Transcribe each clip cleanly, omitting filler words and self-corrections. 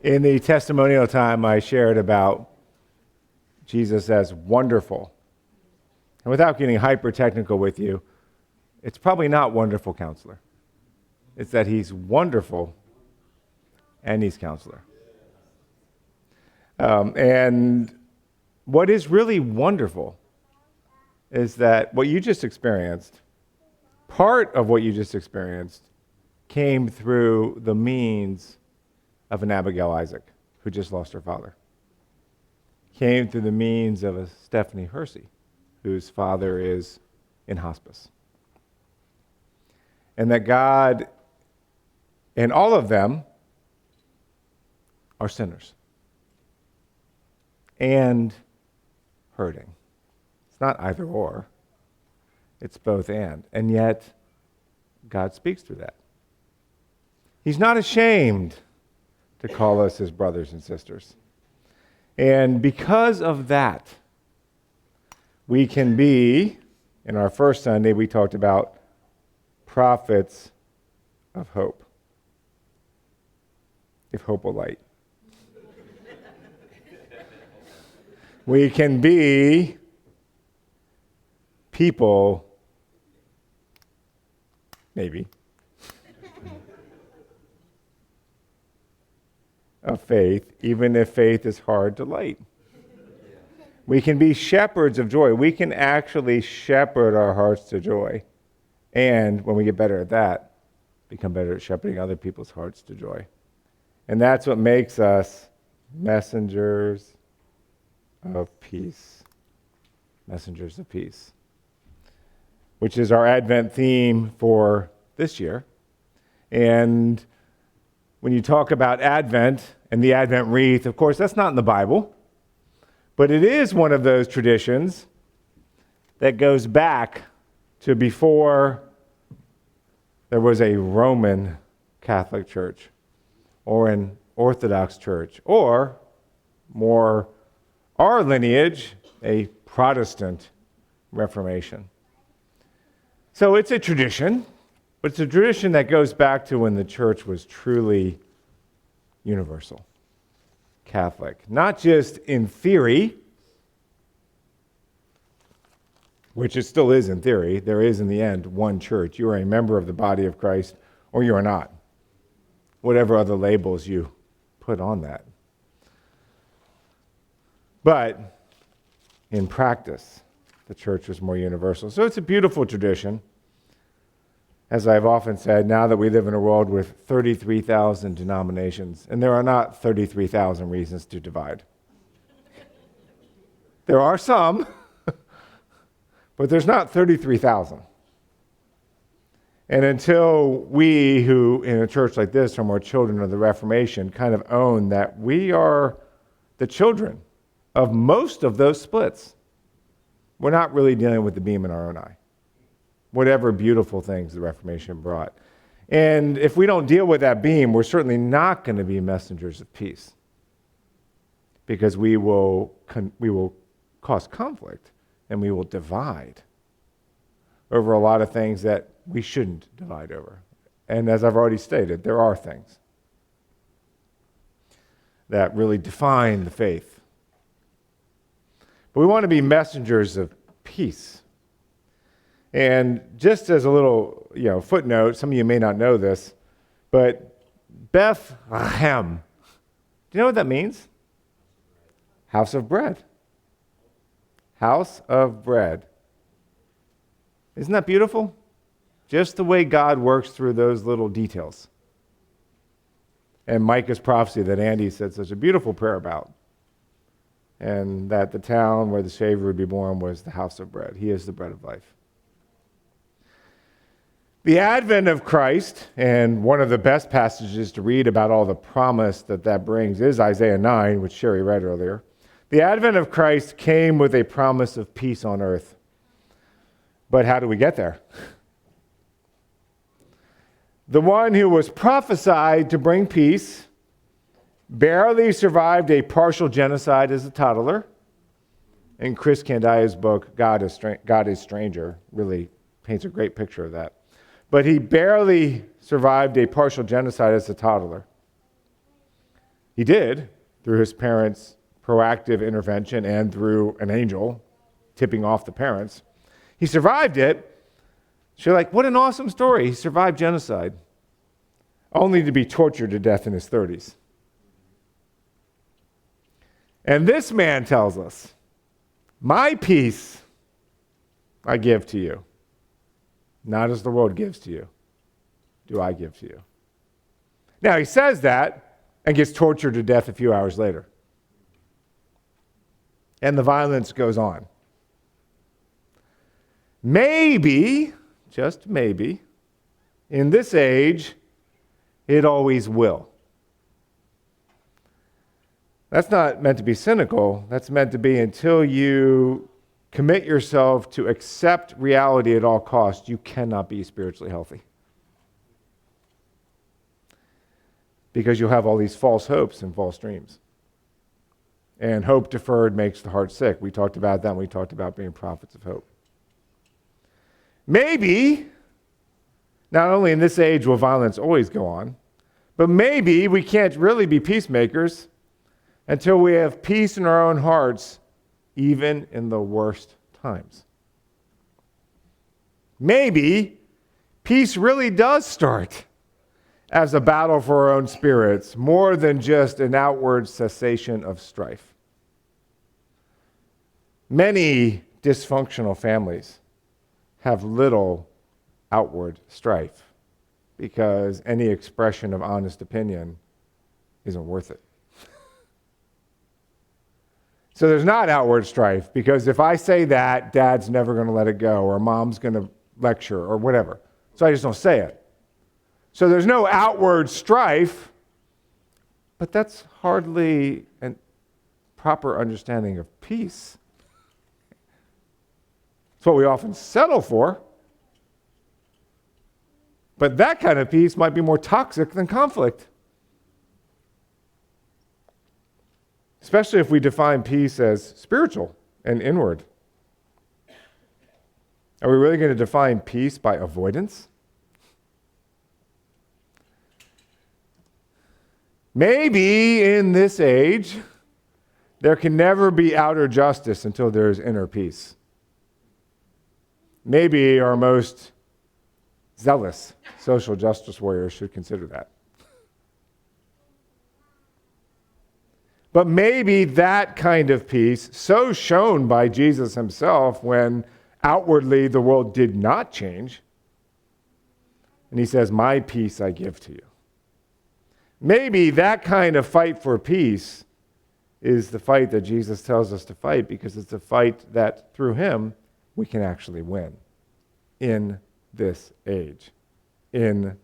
In the testimonial time, I shared about Jesus as wonderful. And without getting hyper-technical with you, it's probably not wonderful counselor. It's that he's wonderful and he's counselor. And what is really wonderful is that what you just experienced, part of what you just experienced, came through the means of an Abigail Isaac, who just lost her father. Came through the means of a Stephanie Hersey, whose father is in hospice. And that God, and all of them, are sinners. And hurting. It's not either or. It's both and. And yet, God speaks through that. He's not ashamed to call us his brothers and sisters. And because of that, we can be, in our first Sunday, we talked about prophets of hope. If hope will light. We can be people, maybe, of faith, even if faith is hard to light. We can be shepherds of joy. We can actually shepherd our hearts to joy. And when we get better at that, become better at shepherding other people's hearts to joy. And that's what makes us messengers of peace. Messengers of peace. Which is our Advent theme for this year. And when you talk about Advent and the Advent wreath, of course, that's not in the Bible. But it is one of those traditions that goes back to before there was a Roman Catholic Church or an Orthodox Church, or more our lineage, a Protestant Reformation. So it's a tradition, but it's a tradition that goes back to when the church was truly universal, Catholic. Not just in theory, which it still is in theory. There is, in the end, one church. You are a member of the body of Christ, or you are not. Whatever other labels you put on that. But in practice, the church was more universal. So it's a beautiful tradition. As I've often said, now that we live in a world with 33,000 denominations, and there are not 33,000 reasons to divide. There are some, but there's not 33,000. And until we who, in a church like this, are more children of the Reformation, kind of own that we are the children of most of those splits, we're not really dealing with the beam in our own eye. Whatever beautiful things the Reformation brought. And if we don't deal with that beam, we're certainly not going to be messengers of peace. Because we will cause conflict and we will divide over a lot of things that we shouldn't divide over. And as I've already stated, there are things that really define the faith. But we want to be messengers of peace. And just as a little, footnote, some of you may not know this, but Bethlehem, do you know what that means? House of bread. House of bread. Isn't that beautiful? Just the way God works through those little details. And Micah's prophecy that Andy said such a beautiful prayer about. And that the town where the Savior would be born was the house of bread. He is the bread of life. The advent of Christ, and one of the best passages to read about all the promise that brings is Isaiah 9, which Sherry read earlier. The advent of Christ came with a promise of peace on earth. But how do we get there? The one who was prophesied to bring peace barely survived a partial genocide as a toddler. And Chris Candia's book, God is Stranger, really paints a great picture of that. But he barely survived a partial genocide as a toddler. He did, through his parents' proactive intervention and through an angel tipping off the parents. He survived it. So you're like, what an awesome story. He survived genocide, only to be tortured to death in his 30s. And this man tells us, my peace I give to you, not as the world gives to you, do I give to you. Now, he says that and gets tortured to death a few hours later. And the violence goes on. Maybe, just maybe, in this age, it always will. That's not meant to be cynical. That's meant to be until you commit yourself to accept reality at all costs, you cannot be spiritually healthy. Because you'll have all these false hopes and false dreams. And hope deferred makes the heart sick. We talked about that when we talked about being prophets of hope. Maybe, not only in this age will violence always go on, but maybe we can't really be peacemakers until we have peace in our own hearts, even in the worst times. Maybe peace really does start as a battle for our own spirits, more than just an outward cessation of strife. Many dysfunctional families have little outward strife because any expression of honest opinion isn't worth it. So there's not outward strife because if I say that, Dad's never going to let it go or Mom's going to lecture or whatever. So I just don't say it. So there's no outward strife, but that's hardly a proper understanding of peace. It's what we often settle for. But that kind of peace might be more toxic than conflict. Especially if we define peace as spiritual and inward. Are we really going to define peace by avoidance? Maybe in this age, there can never be outer justice until there is inner peace. Maybe our most zealous social justice warriors should consider that. But maybe that kind of peace, so shown by Jesus himself when outwardly the world did not change, and he says, my peace I give to you. Maybe that kind of fight for peace is the fight that Jesus tells us to fight because it's a fight that through him we can actually win in this age, in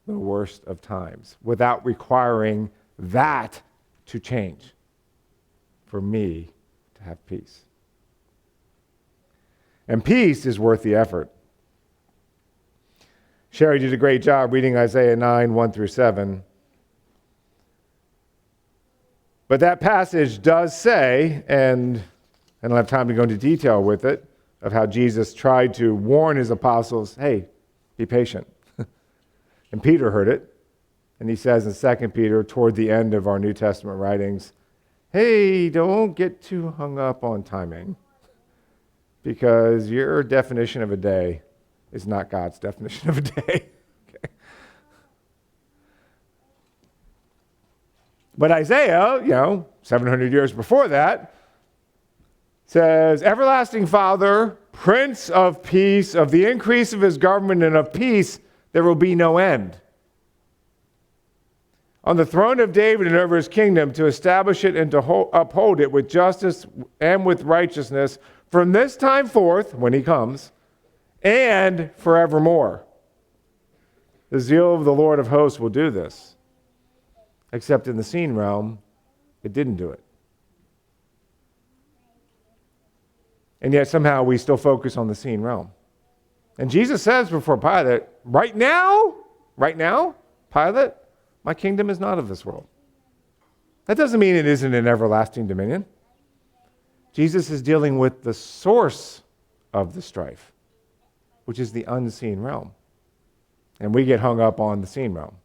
the worst of times, without requiring that to change for me to have peace. And peace is worth the effort. Sherry did a great job reading Isaiah 9, 1 through 7. But that passage does say, and I don't have time to go into detail with it, of how Jesus tried to warn his apostles, hey, be patient. And Peter heard it. And he says in 2 Peter, toward the end of our New Testament writings, hey, don't get too hung up on timing. Because your definition of a day is not God's definition of a day. Okay. But Isaiah, 700 years before that, says, everlasting Father, Prince of Peace, of the increase of his government and of peace, there will be no end. On the throne of David and over his kingdom, to establish it and to uphold it with justice and with righteousness from this time forth, when he comes, and forevermore. The zeal of the Lord of hosts will do this. Except in the seen realm, it didn't do it. And yet somehow we still focus on the seen realm. And Jesus says before Pilate, right now, Pilate, my kingdom is not of this world. That doesn't mean it isn't an everlasting dominion. Jesus is dealing with the source of the strife, which is the unseen realm. And we get hung up on the seen realm.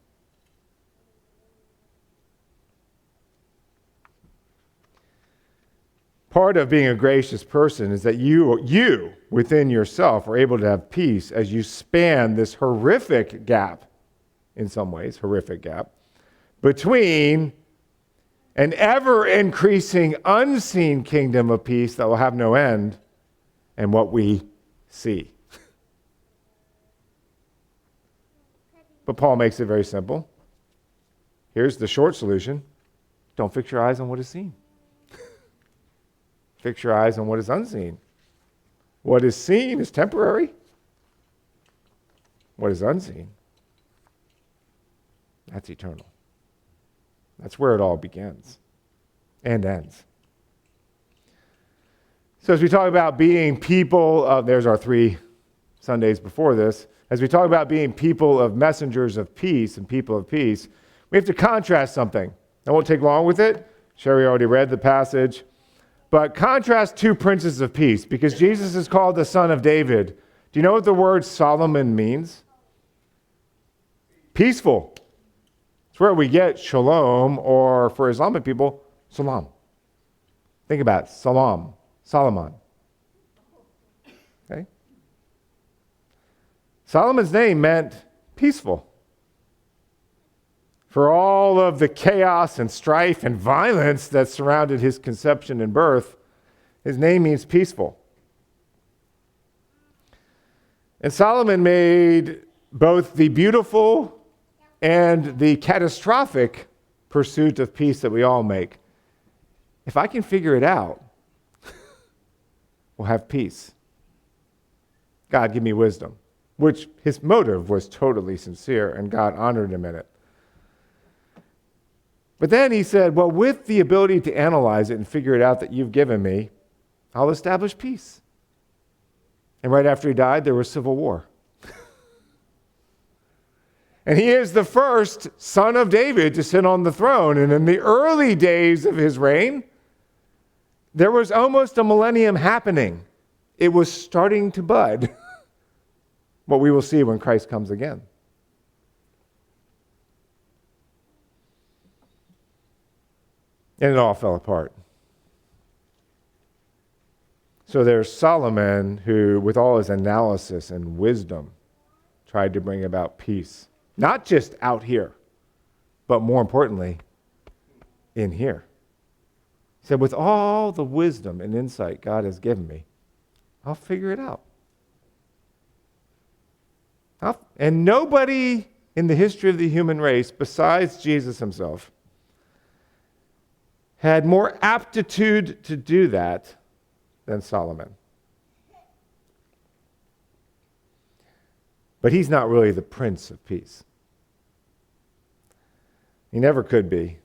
Part of being a gracious person is that you within yourself are able to have peace as you span this horrific gap, in some ways, horrific gap, between an ever-increasing unseen kingdom of peace that will have no end and what we see. But Paul makes it very simple. Here's the short solution. Don't fix your eyes on what is seen. Fix your eyes on what is unseen. What is seen is temporary. What is unseen, that's eternal. That's where it all begins and ends. So as we talk about being people, there's our 3 Sundays before this. As we talk about being people of messengers of peace and people of peace, we have to contrast something. I won't take long with it. Sherry already read the passage. But contrast 2 princes of peace, because Jesus is called the son of David. Do you know what the word Solomon means? Peaceful. It's where we get shalom, or for Islamic people, salam. Think about it. Salam. Solomon. Okay? Solomon's name meant peaceful. For all of the chaos and strife and violence that surrounded his conception and birth, his name means peaceful. And Solomon made both the beautiful and the catastrophic pursuit of peace that we all make. If I can figure it out, we'll have peace. God, give me wisdom, which his motive was totally sincere, and God honored him in it. But then he said, well, with the ability to analyze it and figure it out that you've given me, I'll establish peace. And right after he died, there was civil war. And he is the first son of David to sit on the throne. And in the early days of his reign, there was almost a millennium happening. It was starting to bud. What we will see when Christ comes again. And it all fell apart. So there's Solomon who, with all his analysis and wisdom, tried to bring about peace. Not just out here, but more importantly, in here. He said, with all the wisdom and insight God has given me, I'll figure it out. And nobody in the history of the human race, besides Jesus himself, had more aptitude to do that than Solomon. But he's not really the Prince of Peace. He never could be.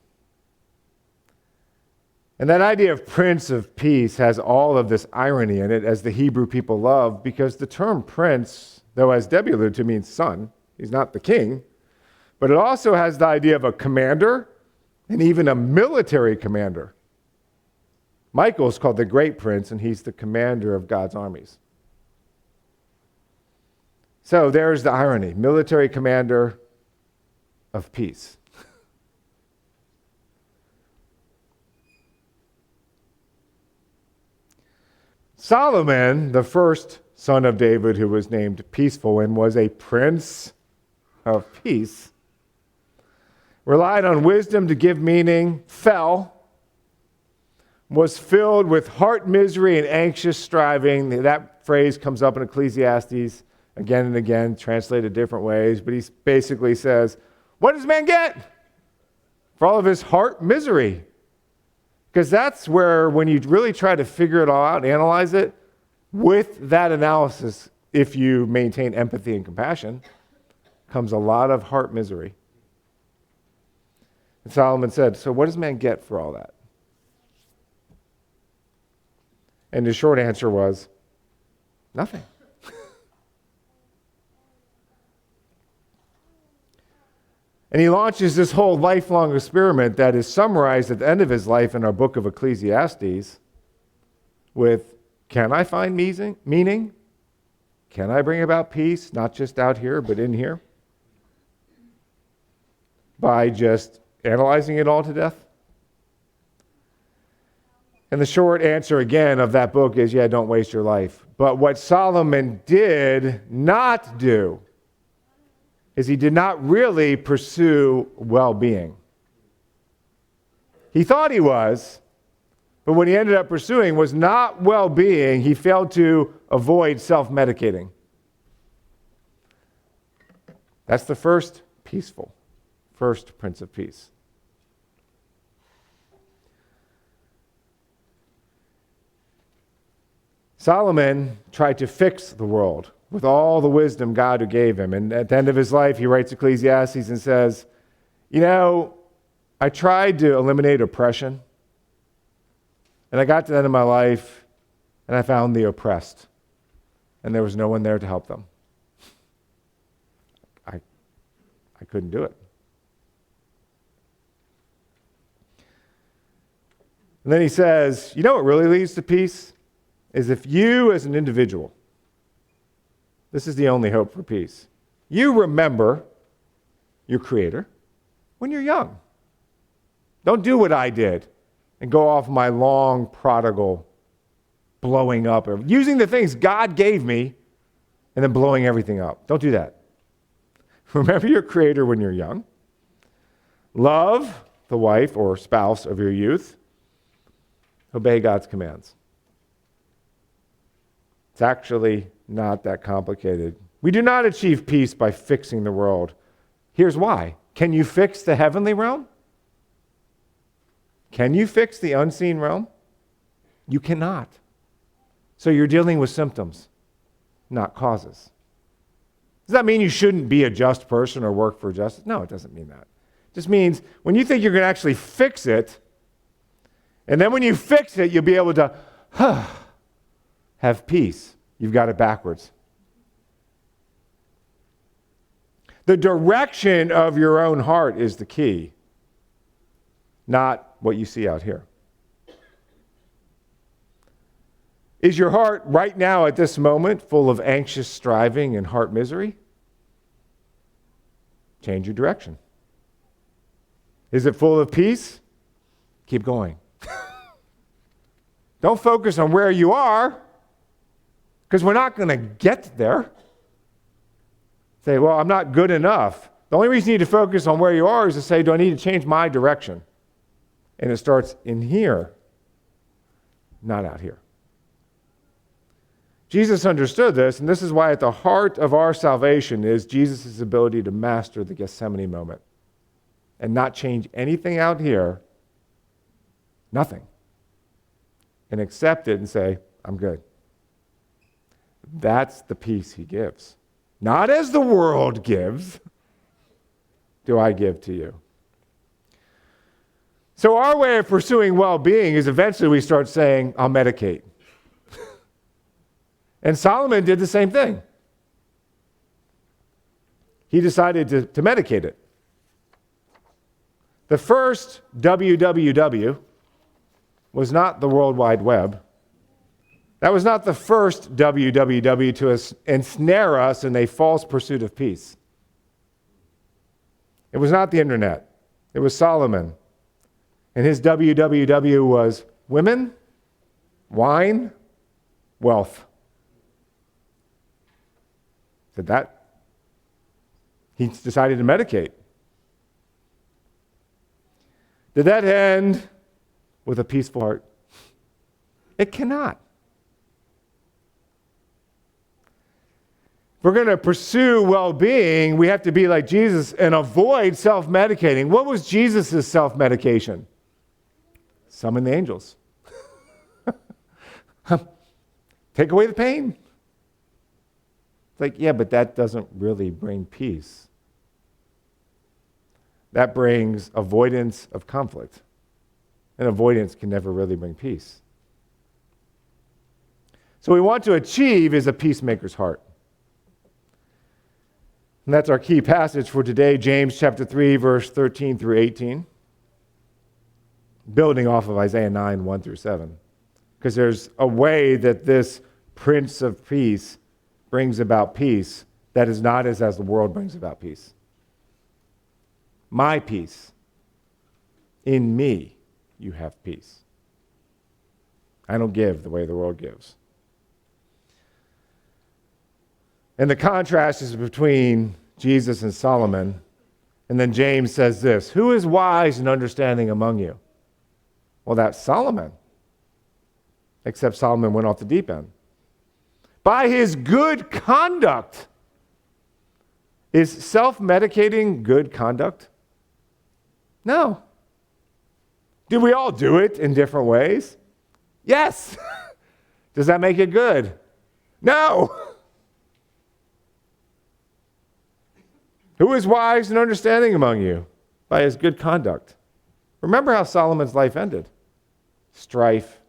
And that idea of Prince of Peace has all of this irony in it, as the Hebrew people love, because the term prince, though as Debbie alluded to, means son. He's not the king. But it also has the idea of a commander, and even a military commander. Michael is called the Great Prince, and he's the commander of God's armies. So there's the irony. Military commander of peace. Solomon, the first son of David who was named Peaceful and was a prince of peace, relied on wisdom to give meaning, fell, was filled with heart misery and anxious striving. That phrase comes up in Ecclesiastes again and again, translated different ways, but he basically says, what does man get for all of his heart misery? Because that's where, when you really try to figure it all out, analyze it, with that analysis, if you maintain empathy and compassion, comes a lot of heart misery. And Solomon said, so what does man get for all that? And his short answer was, nothing. And he launches this whole lifelong experiment that is summarized at the end of his life in our book of Ecclesiastes with, can I find meaning? Can I bring about peace, not just out here, but in here? By just analyzing it all to death? And the short answer again of that book is, yeah, don't waste your life. But what Solomon did not do is he did not really pursue well-being. He thought he was, but what he ended up pursuing was not well-being. He failed to avoid self-medicating. That's the first Prince of Peace. Solomon tried to fix the world with all the wisdom God who gave him. And at the end of his life, he writes Ecclesiastes and says, I tried to eliminate oppression, and I got to the end of my life, and I found the oppressed, and there was no one there to help them. I couldn't do it. And then he says, what really leads to peace is if you as an individual, this is the only hope for peace, you remember your Creator when you're young. Don't do what I did and go off my long prodigal blowing up, or using the things God gave me and then blowing everything up. Don't do that. Remember your Creator when you're young. Love the wife or spouse of your youth. Obey God's commands. It's actually not that complicated. We do not achieve peace by fixing the world. Here's why. Can you fix the heavenly realm? Can you fix the unseen realm? You cannot. So you're dealing with symptoms, not causes. Does that mean you shouldn't be a just person or work for justice? No, it doesn't mean that. It just means when you think you're going to actually fix it, and then when you fix it, you'll be able to have peace. You've got it backwards. The direction of your own heart is the key, not what you see out here. Is your heart right now at this moment full of anxious striving and heart misery? Change your direction. Is it full of peace? Keep going. Don't focus on where you are, because we're not going to get there. Say, well, I'm not good enough. The only reason you need to focus on where you are is to say, do I need to change my direction? And it starts in here, not out here. Jesus understood this, and this is why at the heart of our salvation is Jesus' ability to master the Gethsemane moment and not change anything out here, nothing, and accept it and say, I'm good. That's the peace he gives. Not as the world gives, do I give to you. So our way of pursuing well-being is eventually we start saying, I'll medicate. And Solomon did the same thing. He decided to medicate it. The first WWW was not the World Wide Web. That was not the first WWW to ensnare us in a false pursuit of peace. It was not the internet. It was Solomon. And his WWW was women, wine, wealth. Did that? He decided to medicate. Did that end with a peaceful heart? It cannot. If we're going to pursue well-being, we have to be like Jesus and avoid self-medicating. What was Jesus' self-medication? Summon the angels. Take away the pain. It's like, yeah, but that doesn't really bring peace. That brings avoidance of conflict. And avoidance can never really bring peace. So what we want to achieve is a peacemaker's heart. And that's our key passage for today, James chapter 3, verse 13 through 18. Building off of Isaiah 9, 1 through 7. Because there's a way that this Prince of Peace brings about peace that is not as the world brings about peace. My peace. In me, you have peace. I don't give the way the world gives. And the contrast is between Jesus and Solomon. And then James says this, who is wise and understanding among you? Well, that's Solomon. Except Solomon went off the deep end. By his good conduct. Is self-medicating good conduct? No. Do we all do it in different ways? Yes. Does that make it good? No. Who is wise and understanding among you? By his good conduct. Remember how Solomon's life ended. Strife,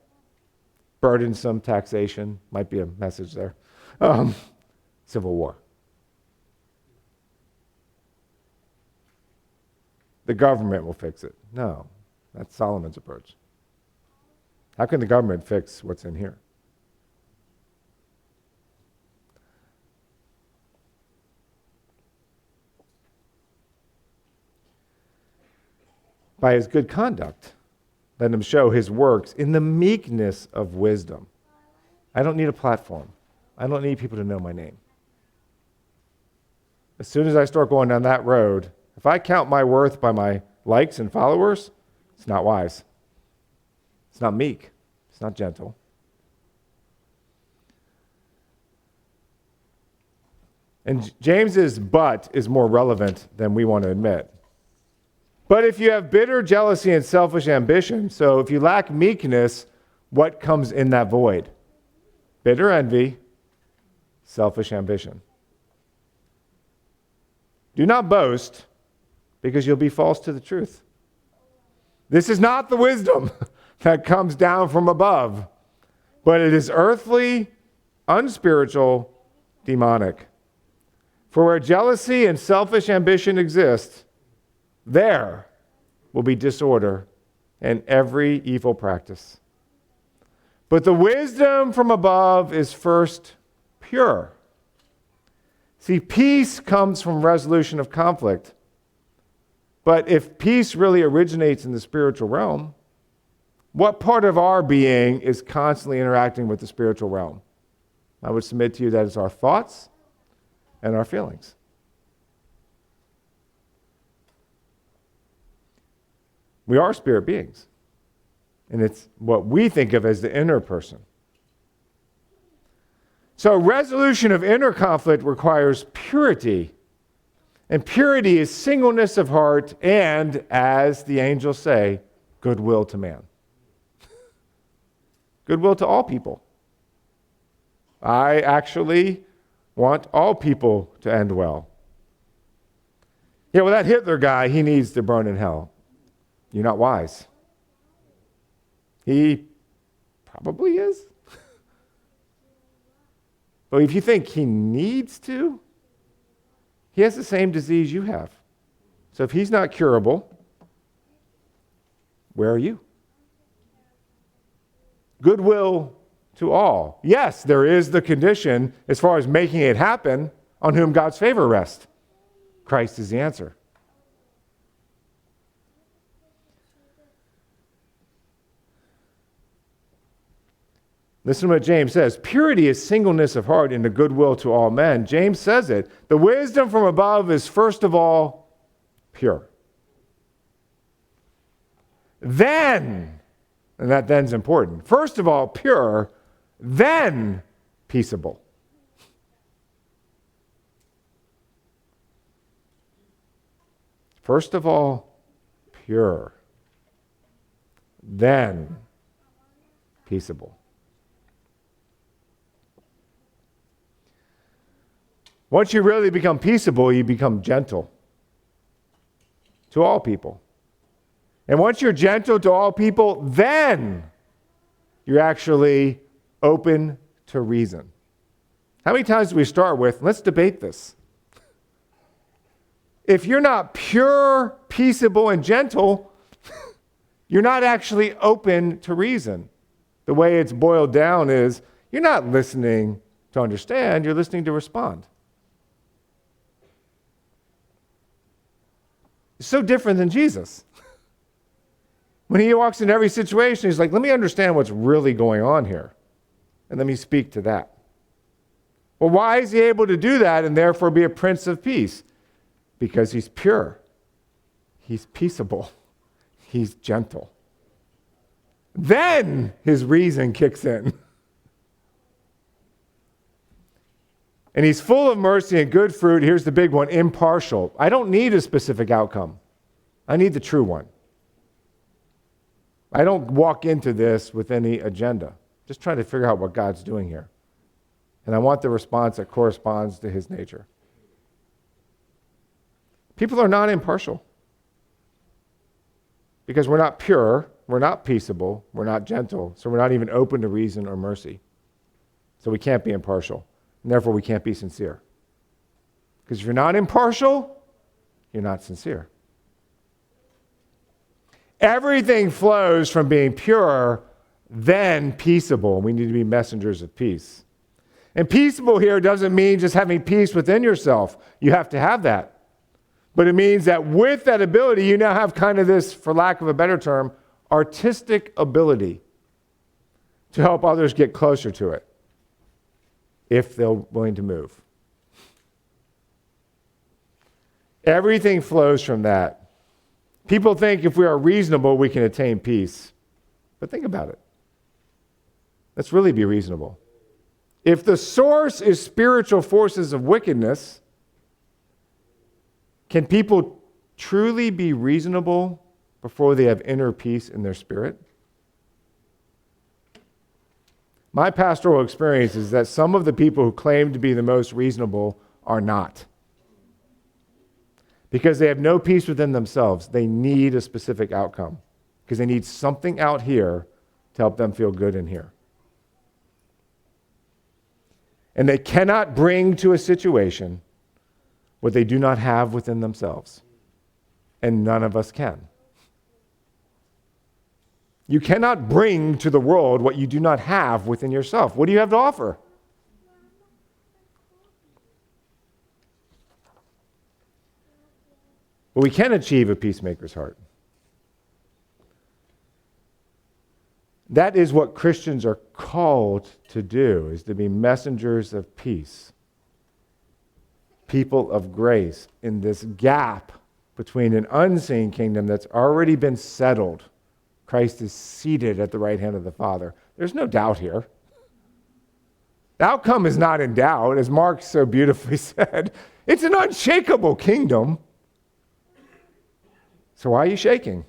burdensome taxation, might be a message there. Civil war. The government will fix it. No, that's Solomon's approach. How can the government fix what's in here? By his good conduct, let him show his works in the meekness of wisdom. I don't need a platform. I don't need people to know my name. As soon as I start going down that road, if I count my worth by my likes and followers, it's not wise. It's not meek. It's not gentle. And James's but is more relevant than we want to admit. But if you have bitter jealousy and selfish ambition, so if you lack meekness, what comes in that void? Bitter envy, selfish ambition. Do not boast, because you'll be false to the truth. This is not the wisdom that comes down from above, but it is earthly, unspiritual, demonic. For where jealousy and selfish ambition exist, there will be disorder and every evil practice. But the wisdom from above is first pure. See, peace comes from resolution of conflict. But if peace really originates in the spiritual realm, what part of our being is constantly interacting with the spiritual realm? I would submit to you that it's our thoughts and our feelings. We are spirit beings. And it's what we think of as the inner person. So resolution of inner conflict requires purity. And purity is singleness of heart and, as the angels say, goodwill to man. Goodwill to all people. I actually want all people to end well. Yeah, well, that Hitler guy, he needs to burn in hell. You're not wise. He probably is. But if you think he needs to, he has the same disease you have. So if he's not curable, where are you? Goodwill to all. Yes, there is the condition as far as making it happen on whom God's favor rests. Christ is the answer. Listen to what James says. Purity is singleness of heart and the goodwill to all men. James says it. The wisdom from above is first of all pure. Then, and that then's important. First of all pure, then peaceable. First of all pure, then peaceable. Once you really become peaceable, you become gentle to all people. And once you're gentle to all people, then you're actually open to reason. How many times do we start with, let's debate this? If you're not pure, peaceable, and gentle, you're not actually open to reason. The way it's boiled down is, you're not listening to understand, you're listening to respond. It's so different than Jesus. When he walks in every situation, he's like, let me understand what's really going on here. And let me speak to that. Well, why is he able to do that and therefore be a prince of peace? Because he's pure. He's peaceable. He's gentle. Then his reason kicks in. And he's full of mercy and good fruit. Here's the big one, impartial. I don't need a specific outcome. I need the true one. I don't walk into this with any agenda. Just trying to figure out what God's doing here. And I want the response that corresponds to his nature. People are not impartial. Because we're not pure, we're not peaceable, we're not gentle, so we're not even open to reason or mercy. So we can't be impartial, and therefore we can't be sincere. Because if you're not impartial, you're not sincere. Everything flows from being pure, then peaceable. We need to be messengers of peace. And peaceable here doesn't mean just having peace within yourself. You have to have that. But it means that with that ability, you now have kind of this, for lack of a better term, artistic ability to help others get closer to it, if they're willing to move. Everything flows from that. People think if we are reasonable, we can attain peace. But think about it. Let's really be reasonable. If the source is spiritual forces of wickedness, can people truly be reasonable before they have inner peace in their spirit? My pastoral experience is that some of the people who claim to be the most reasonable are not. Because they have no peace within themselves. They need a specific outcome. Because they need something out here to help them feel good in here. And they cannot bring to a situation what they do not have within themselves. And none of us can. You cannot bring to the world what you do not have within yourself. What do you have to offer? But we can achieve a peacemaker's heart. That is what Christians are called to do, is to be messengers of peace. People of grace in this gap between an unseen kingdom that's already been settled. Christ is seated at the right hand of the Father. There's no doubt here. The outcome is not in doubt, as Mark so beautifully said. It's an unshakable kingdom. So why are you shaking?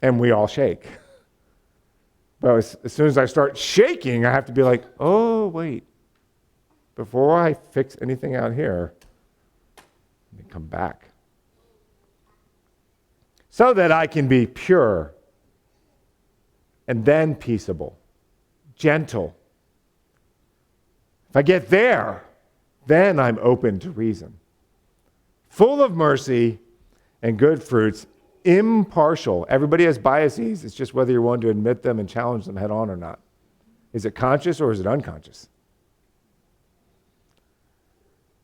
And we all shake. But as soon as I start shaking, I have to be like, oh, wait. Before I fix anything out here, let me come back. So that I can be pure and then peaceable, gentle. If I get there, then I'm open to reason. Full of mercy and good fruits, impartial. Everybody has biases. It's just whether you're willing to admit them and challenge them head on or not. Is it conscious or is it unconscious?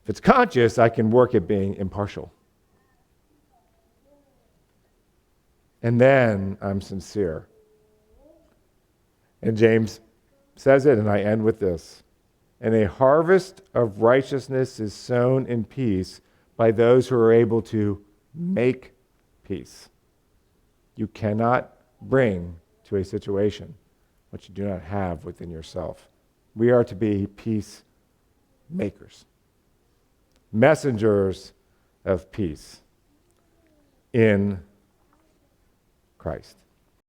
If it's conscious, I can work at being impartial. And then I'm sincere. And James says it, and I end with this. And a harvest of righteousness is sown in peace by those who are able to make peace. You cannot bring to a situation what you do not have within yourself. We are to be peacemakers, messengers of peace in Christ.